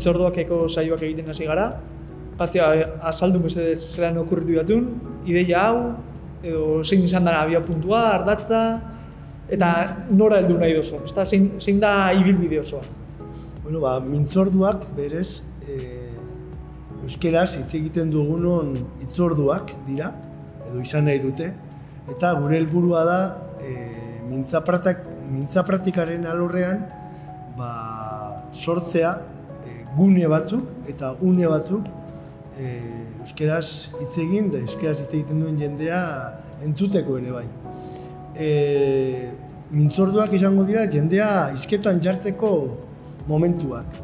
mintzorduakeko saioak egiten hasi gara. Patzia, azaldu mesedez zelan okurritu jatun, ideia hau, edo zein izan da abia puntua, ardatza, eta nora heldu nahi dozu, ezta zein da ibilbide osoa? Bueno, mintzorduak berez euskeraz hitz egiten dugunon hitzorduak dira, edo izan nahi dute, eta gure helburua da mintza praktikaren alorrean sortzea gune batzuk eta une batzuk euskeraz hitz egin da euskeraz hitz egiten duen jendea entzuteko ere bai. Mintzorduak izango dira jendea hizketan jartzeko momentuak.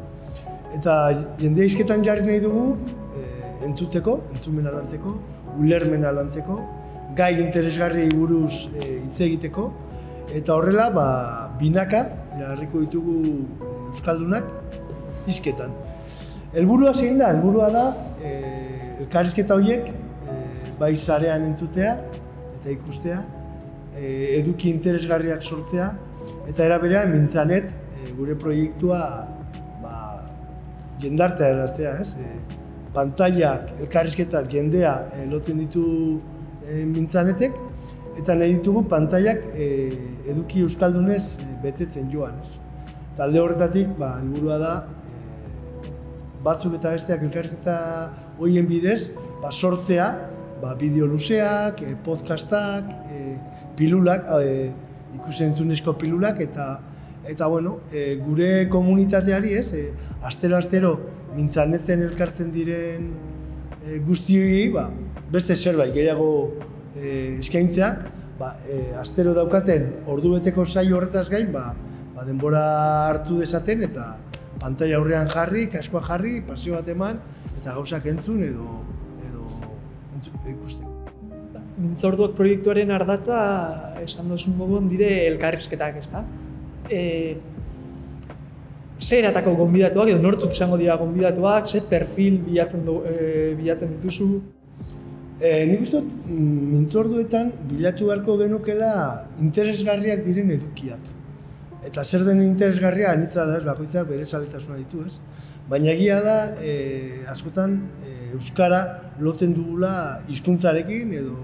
Eta jendea hizketan jarri nahi dugu entzuteko, entzumena lantzeko, ulermena lantzeko, gai interesgarriei buruz hitz egiteko, eta horrela binaka jarriko ditugu euskaldunak hizketan. Helburua zein da? Helburua da elkarrizketa horiek bai sarean entzutea eta ikustea, eduki interesgarriak sortzea, eta era berean Mintzanet gure proiektua jendartea erratzea, pantailak, elkarrizketak, jendea lotzen ditu Mintzanetek, eta nahi ditugu pantailak eduki euskaldunez betetzen joan. Talde horretatik helburua da batzuk eta besteak elkarrizketa horien bidez sortzea bideo luzeak, podcastak, pilulak, ikus-entzunezko pilulak, eta gure komunitateari astero Mintzaneten elkartzen diren guztioi beste zerbait gehiago eskaintzea, astero daukaten ordubeteko saio horretaz gain denbora hartu dezaten eta pantaila aurrean jarri, kaskoa jarri, paseo bat eman eta gauzak entzun edo ikusteko. Mintzorduak proiektuaren ardatza esan duzun moduan dire elkarrizketak, ezta? Zer eratako gonbidatuak edo nortzuk izango dira gonbidatuak, zer perfil bilatzen dituzu? Nik uste dut mintzorduetan bilatu beharko genukela interesgarriak diren edukiak. Eta zer den interesgarria anitza da, bakoitzak bere zaletasuna ditu, ez? Baina egia da, askotan euskara lotzen dugula hizkuntzarekin edo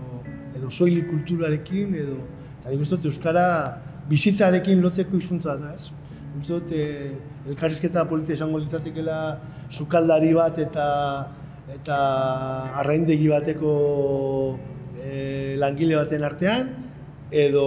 soilik kulturarekin eta nik uste dut euskara bizitzarekin lotzeko hizkuntza da, ez? Nik uste dut elkarrizketa polita izango litzatekeela sukaldari bat eta arraindegi bateko langile baten artean edo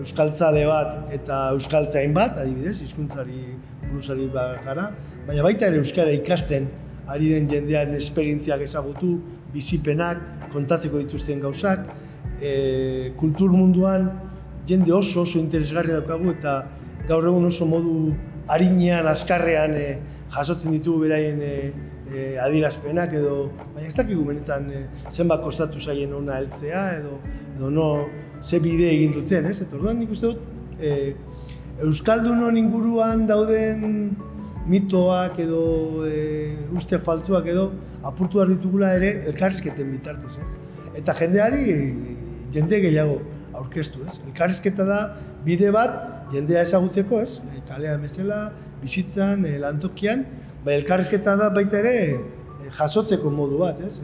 euskaltzale bat eta euskaltzain bat, adibidez, hizkuntzari buruzari gara, baina baita ere euskara ikasten ari den jendearen esperientziak ezagutu, bizipenak, kontatzeko dituzten gauzak, kultur munduan jende oso interesgarria daukagu eta gaur egun oso modu arinean, azkarrean jasotzen ditugu beraien adierazpenak baina ez dakigu benetan zenbat kostatu zaien ona heltzea edo ze bide egin duten, ez? Eta orduan nik uste dut euskaldunon inguruan dauden mitoak edo uste faltsuak edo apurtu behar ditugula ere elkarrizketen bitartez, ez? Eta jende gehiago aurkeztu, ez? Elkarrizketa da bide bat jendea ezagutzeko, ez? Kalean bezala, bizitzan, lantokian, elkarrizketa da baita ere jasotzeko modu bat, ez?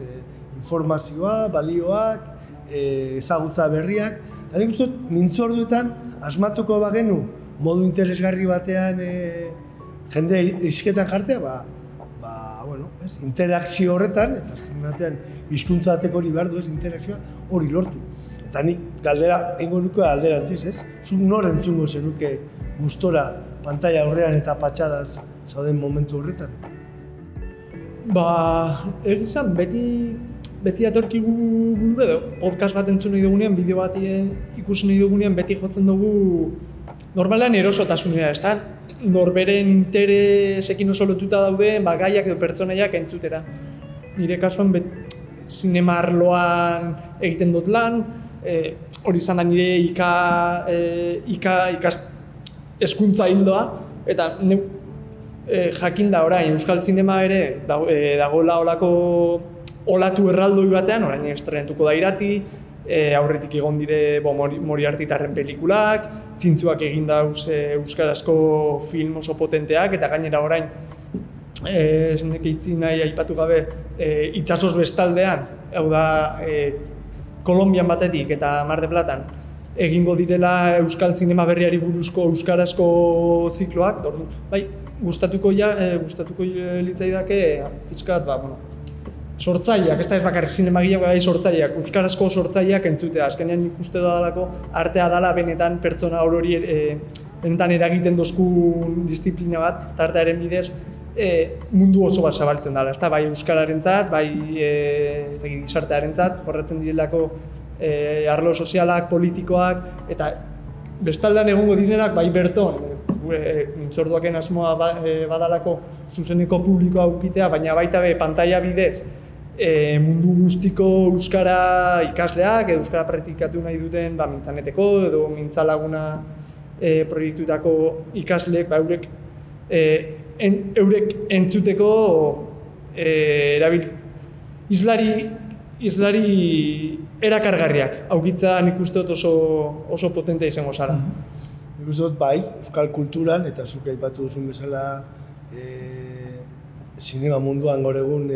Informazioa, balioak, ezagutza berriak, eta nik uste dut mintzorduetan asmatuko bagenu modu interesgarri batean jende hizketan jartzea, interakzio horretan, eta azken batean hizkuntza bateko hori behar du, interakzioa hori lortu. Eta nik galdera engo nuke alderantziz, ez? Zuk nor entzungo zenuke gustora pantaila aurrean eta patxadaz zauden momentu horretan? Egizan, beti atorkigu edo podcast bat entzun nahi dugunean, bideo bat ikusi nahi dugunean, beti jotzen dugu normalan erosotasunera, ezta? Norberen interesekin oso lotuta daude, gaiak edo pertsonaiak entzutera. Nire kasuan, zinema arloan egiten dut lan, hori izan da nire hezkuntza hildoa, eta jakin da orain euskal zinema ere dagoela olatu erraldoi batean, orain estrenatuko da Irati, aurretik egon dire Moriartytarren pelikulak, txintzuak egin dauz euskarazko film oso potenteak, eta gainera orain, zenek itzi nahi aipatu gabe, itsasoz bestaldean, hau da, Kolonbian batetik eta Mar de Platan, egingo direla euskal zinema berriari buruzko euskarazko zikloak, bai, gustatuko litzaidake pizkat, sortzaileak, ez da ez bakarrik zinemagileak, bai sortzaileak, euskarazko sortzaileak entzutea. Azkenean ikuste dalako artea dela benetan pertsona hori benetan eragiten dozkun disiplina bat, eta artearen bidez mundu oso bat zabaltzen dela, ez da, bai euskararentzat, bai gizartearentzat, jorratzen direlako arlo sozialak, politikoak, eta bestaldean egongo direnak, bai berton, mintzorduaken asmoa badalako zuzeneko publikoa aukitea, baina baita be pantaila bidez mundu guztiko euskara ikasleak edo euskara praktikatu nahi duten mintzaneteko edo mintzalaguna proiektutako ikasleek eurek entzuteko islari erakargarriak aukitza nik uste dut oso potente izango zara. Nik uste dut bai, euskal kulturan, eta zuk aipatu duzun bezala zinema munduan gaur egun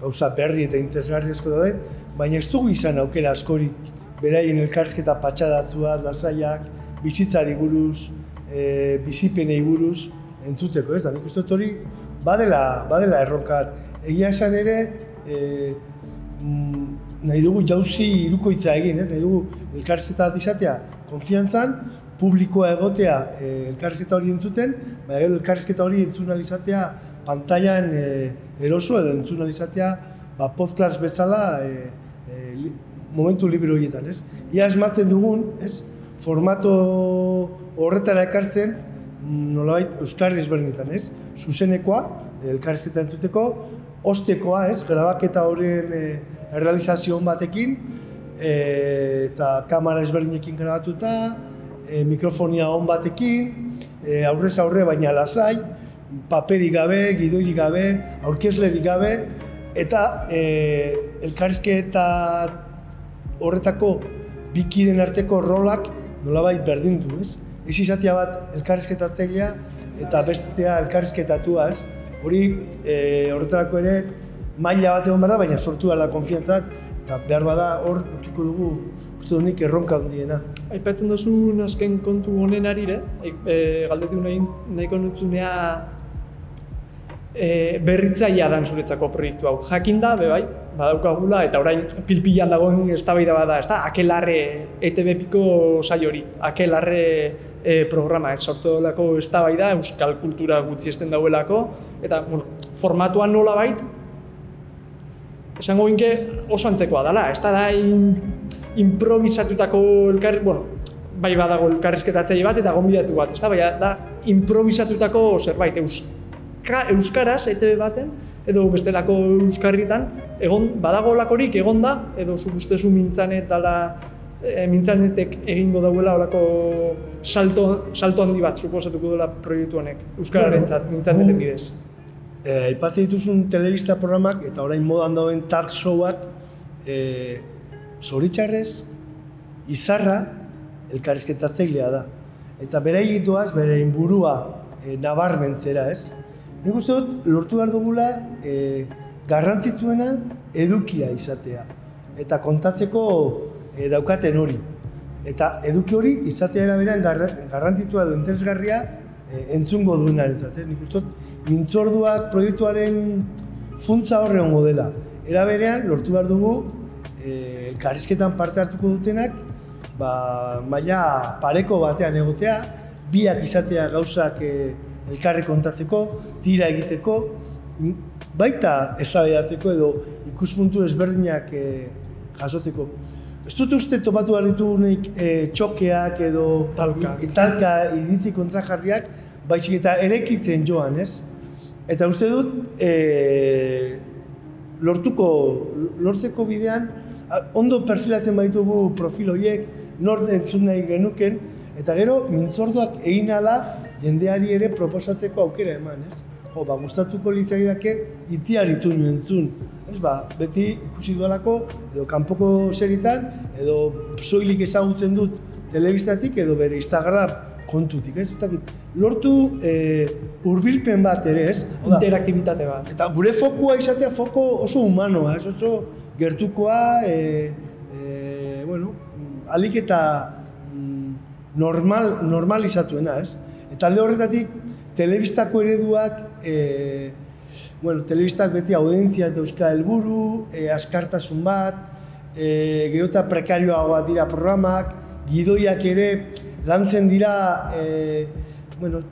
gauza berri eta interesgarri asko daude, baina ez dugu izan aukera askorik beraien elkarrizketa patxadatuaz, lasaiak, bizitzari buruz, bizipenei buruz entzuteko, ez da, nik uste dut hori badela erronkat. Egia esan ere, nahi dugu jauzi irukoitza egin, nahi dugu elkarrizketa izatea konfiantzan, publikoa egotea elkarrizketa hori entzuten, baina gero elkarrizketa hori entzun izatea pantailan eroso edo entzun izatea podcast bezala momentu libre horietan, ez? Ia esmatzen dugun, ez? Formato horretara ekartzen, nolabait euskarri ezberdinetan, ez? Zuzenekoa, elkarrizketa entzuteko, ostekoa, ez? Grabaketa horien errealizazio batekin, eta kamera ezberdinekin grabatuta, mikrofonia on batekin, aurrez aurre baina lasai, paperik gabe, gidoirik gabe, aurkezlerik gabe, eta elkarrizketa horretako bikiden arteko rolak nolabait berdindu, ez? Ez izatea bat elkarrizketatzailea eta bestea elkarrizketatua, ez? Hori horretarako ere maila bat egon behar da, baina sortu behar da konfiantzat, eta behar bada hor ukiko dugu uste dunik erronka handiena. Aipatzen duzun azken kontu honen arire, galdetu nahiko nutzunea berritzailea dan zuretzako proiektu hau. Jakinda, bai, badaukagula, eta orain pilpilan dagoen eztabaida bada, ez da? Akelarre ETV-piko saio hori, Akelarre programa, sortu delako eztabaida, euskal kultura gutxiesten dauelako, eta formatuan nola bait, esango ginke oso antzekoa dela, ez da improvisatutako bai badago elkarrizketatzaile bat eta gonbidatu bat, ez da, baina da improvisatutako zerbait, euskaraz, ETV baten, edo bestelako euskarritan, badago lakorik, egon da, edo zuk ustezu mintzanetek egingo dauela olako salto handi bat, suposatuko duela proiektu honek, euskararentzat, mintzaneten bidez. Aipatzen dituzun telebista programak eta orain modan dauden talk showak zoritxarrez, izarra elkarrizketatzailea da. Eta bere egituaz, bere inburua nabarmentzera, ez? Nik uste dut, lortu behar dugula garrantzitsuena edukia izatea. Eta kontatzeko daukaten hori. Eta eduki hori izatea eraberean garrantzitsua edo interesgarria entzungo duenarentzat. Nik uste dut, mintzorduak proiektuaren funtza horre hongo dela. Eraberean, lortu behar dugu, elkarrizketan parte hartuko dutenak, maila pareko batean egotea, biak izatea gauzak elkarri kontatzeko, tira egiteko, baita eztabaidatzeko edo ikuspuntu ezberdinak jasotzeko. Ez dut uste topatu behar ditugunik txokeak edo talka iritzi kontrajarriak, baizik eta erekitzen joan, ez? Eta uste dut, lortzeko bidean, ondo perfilatzen baitugu profil horiek, nor entzun nahi genuken, eta gero mintzorduak egin ala jendeari ere proposatzeko aukera eman, ez? gustatuko litzaidake itziaritu entzun. Beti ikusi dualako, edo kanpoko seritan, edo soilik ezagutzen dut telebistatik, edo bere Instagram kontutik, ez? Lortu hurbilpen bat ere, ez? Interaktibitate bat. Eta gure fokua izatea foko oso humanoa, ez? Oso gertukoa, alik eta normalizatuena, ez? Eta alde horretatik, telebistako ereduak, telebistak beti audientzia eta euskal helburu, askartasun bat, gero eta prekarioagoa dira programak, gidoiak ere lantzen dira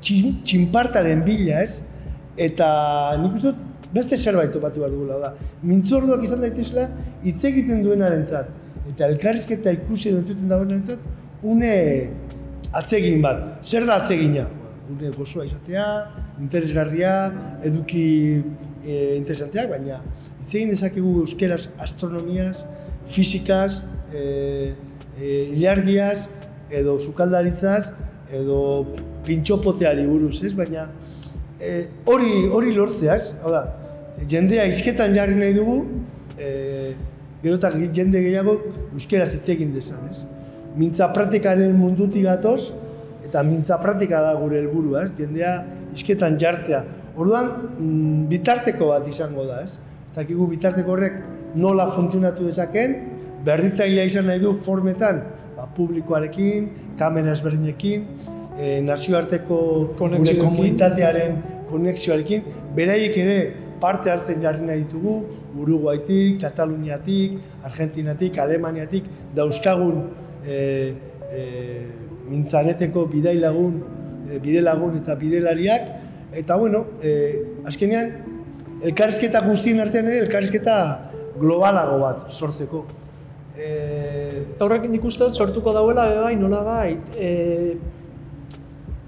txinpartaren bila, ez? Eta nik uste beste zerbait topatu behar dugula da. Mintzorduak izan daitezela hitz egiten duenarentzat eta elkarrizketa ikusi edo entzuten dagoenarentzat une atsegin bat. Zer da atsegina? Une gozoa izatea, interesgarria, eduki interesanteak, baina hitz egin dezakegu euskeraz astronomiaz, fisikaz, ilargiaz, edo sukaldaritzaz, edo pintxopoteari buruz, ez? Baina hori lortzeaz, hau da, jendea hizketan jarri nahi dugu, gero eta jende gehiago euskeraz hitz egin dezan, ez? Mintza praktikaren mundutik gatoz, eta mintza praktika da gure helburua, ez? Jendea hizketan jartzea. Orduan, bitarteko bat izango da, ez? Eta bitarteko horrek nola funtzionatu dezakeen, berritzailea izan nahi du formetan, publikoarekin, kamera ezberdinekin, nazioarteko gure komunitatearen konexioarekin, beraiek ere parte hartzen jarri nahi ditugu, Uruguaitik, Kataluniatik, Argentinatik, Alemaniatik, dauzkagun mintzaneteko bidelagun eta bidelariak, eta azkenean, elkarrizketa guztien artean ere, elkarrizketa globalago bat sortzeko. Eta horrekin ikusten sortuko dauela bai, nola bai,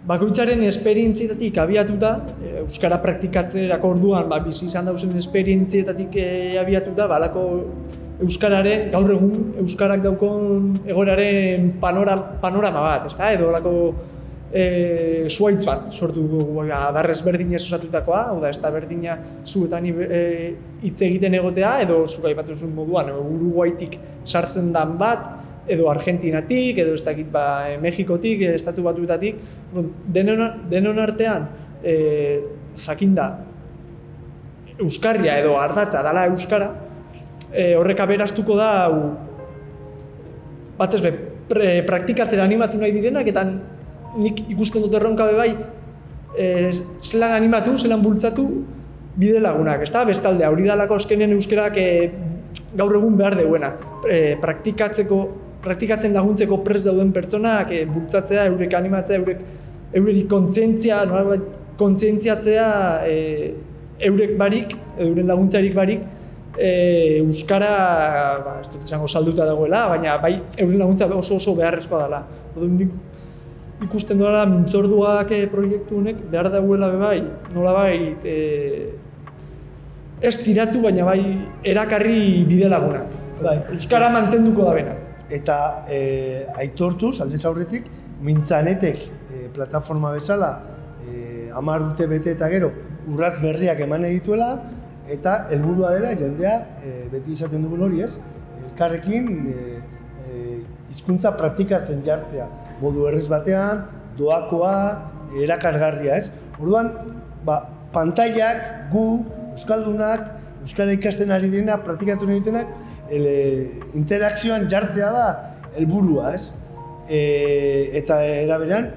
bakoitzaren esperientzietatik abiatuta, euskara praktikatzerako orduan bizi izan dauzen esperientzietatik abiatuta, balako euskararen, gaur egun euskarak daukon egoeraren panorama bat, ezta? Edo lako zuaitz bat sortu dugu, adarrez berdinez osatutakoa, hau da, ez da berdina zuetan hitz egiten egotea, edo zuk aipatu zuen moduan, Uruguaitik sartzen dan bat, edo Argentinatik, edo ez dakit Mexikotik, estatu batuetatik, denon artean jakinda euskarria edo ardatza dala euskara, horrek aberaztuko da batez be, praktikatzera animatu nahi direnak, eta nik ikusten dut erronka bai, zelan animatu, zelan bultzatu bide lagunak, ezta? Bestalde, hori dalako azkenen euskerak gaur egun behar deuena. Praktikatzen laguntzeko prest dauden pertsonak bultzatzea, eurek animatzea, eurek kontzientziatzea eurek barik, euren laguntzarik barik, euskara, ez dut izango salduta dagoela, baina bai euren laguntza oso beharrezkoa dela. Ikusten duela mintzorduak proiektu honek behar dagoela bai, nola bai, ez tiratu, baina bai erakarri bide lagunak. Euskara mantenduko da bena. Eta aitortuz, aldez aurretik, Mintzanetek plataforma bezala 10 urte bete eta gero urratz berriak eman dituela, eta helburua dela jendea beti izaten dugun hori, ez? Elkarrekin hizkuntza praktikatzen jartzea, modu errez batean, doakoa, erakargarria, ez? Orduan, pantailak, gu, euskaldunak, euskara ikasten ari direna, praktikatu nahi dutenak, interakzioan jartzea da helburua, ez? Eta eraberean,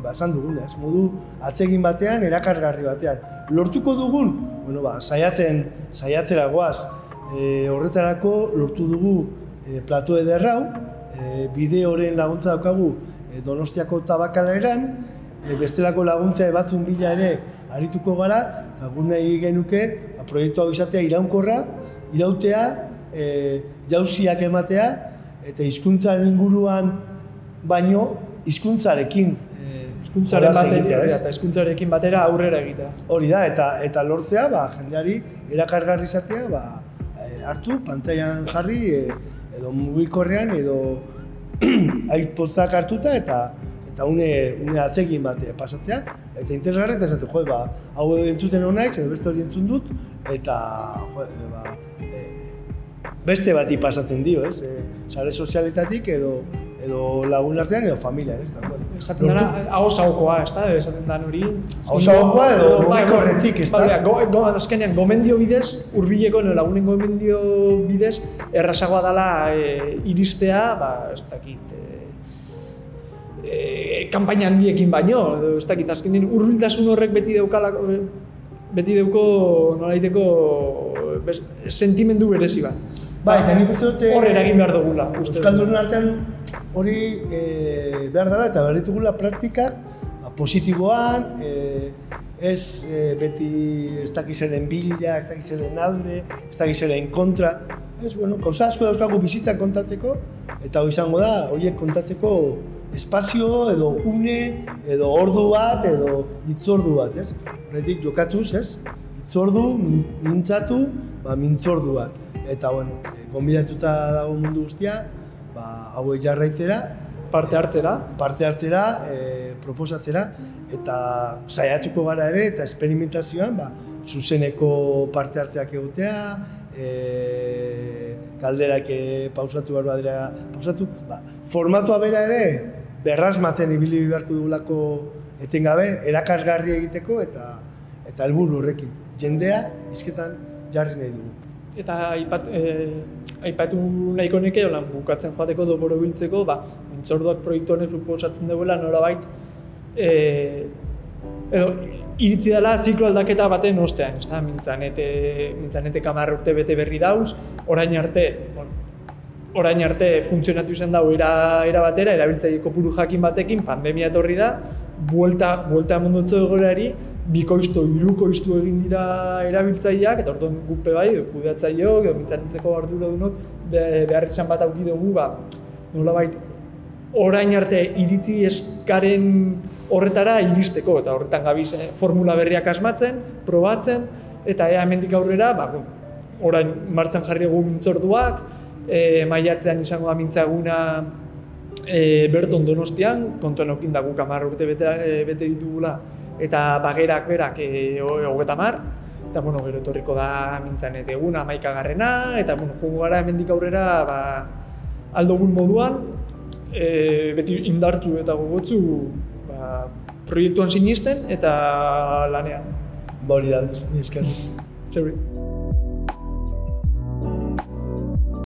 esan duguna, ez? Modu atsegin batean, erakargarri batean. Lortuko dugun, saiatzera goaz, horretarako lortu dugu plato ederrau, bideoren laguntza daukagu Donostiako Tabakaleran, bestelako laguntza batzun bila ere arituko gara, eta gun nahi genuke proiektu hau izatea iraunkorra, irautea, jauziak ematea, eta hizkuntzaren inguruan baino hizkuntzarekin hizkuntzarekin batera aurrera egitea. Hori da, eta lortzea, jendeari erakargarri izatea, hartu, pantailan jarri, edo mugikorrean, edo iPodzak hartuta, eta eta une atzekin bat pasatzea, eta interesgarri eta esatu, hau entzuten honaiz, edo beste hori entzun dut, eta beste bati pasatzen dio, ez? Sare sozialetatik edo lagun artean edo familian, ez da? Esaten dara, hau-zaukoa, ez da? Esaten dan hori... Hau-zaukoa edo mugikorretik, ez da? Azkenean, gomendio bidez, hurbileko lagunen gomendio bidez, errazagoa dela iristea, ez dakit, kanpaina handiekin baino, ez dakit, azkenean hurbiltasun horrek beti dauko nolaiteko sentimendu berezi bat. Eta nik uste dute... Hor eragin behar dugula. Euskaldunen artean hori behar dela eta behar ditugula praktikak positiboan, ez beti ez dakizaren bila, ez dakizaren alde, ez dakizaren kontra. Gauza asko dauzkagu bizitzak kontatzeko, eta hori izango da, horiek kontatzeko espazio edo une, edo ordu bat, edo hitzordu bat, ez? Horretik jokatuz, ez? Hitzordu, mintzatu, mintzorduak. Eta, gonbidatuta dago mundu guztia, hauek jarraitzera. Parte hartzera, proposatzera, eta saiatuko gara ere, eta esperimentazioan, zuzeneko parte hartzeak egotea, galderak pausatu behar badera pausatu. Formatua bera ere, berrasmatzen ibili beharko dugulako etengabe, erakasgarri egiteko eta helburu horrekin. Jendea, hizketan jarri nahi dugu. Eta aipatu nahiko neke, bukatzen joateko edo borobiltzeko, mintzorduak proiektu honek suposatzen duela norabait edo iritzi dela ziklo aldaketa baten ostean, ez da? Mintzanete 10 urte bete berri dauz, orain arte funtzionatu izan dago era batera, erabiltzaile kopuru jakin batekin, pandemia etorri da, buelta emondotzo egoerari, bikoiztu, hirukoiztu egin dira erabiltzaileak, eta orduan gupe bai, kudeatzaileok, edo mintzaneteko arduradunok behar izan bat auki dugu, nolabait, orain arte iritzi eskaren horretara iristeko, eta horretan gabiz formula berriak asmatzen, probatzen, eta hemendik aurrera, orain martxan jarri dugu mintzorduak, maiatzean izango da mintzaguna Berton Donostian, kontuan eukin da guk 10 urte bete ditugula, eta bagerak berak 30, eta gero etorriko da mintzanet egun 11garrena, eta joango gara hemendik aurrera aldogun moduan, beti indartu eta gogotzu proiektuan sinisten eta lanean. Hori da, esker. Zeuri.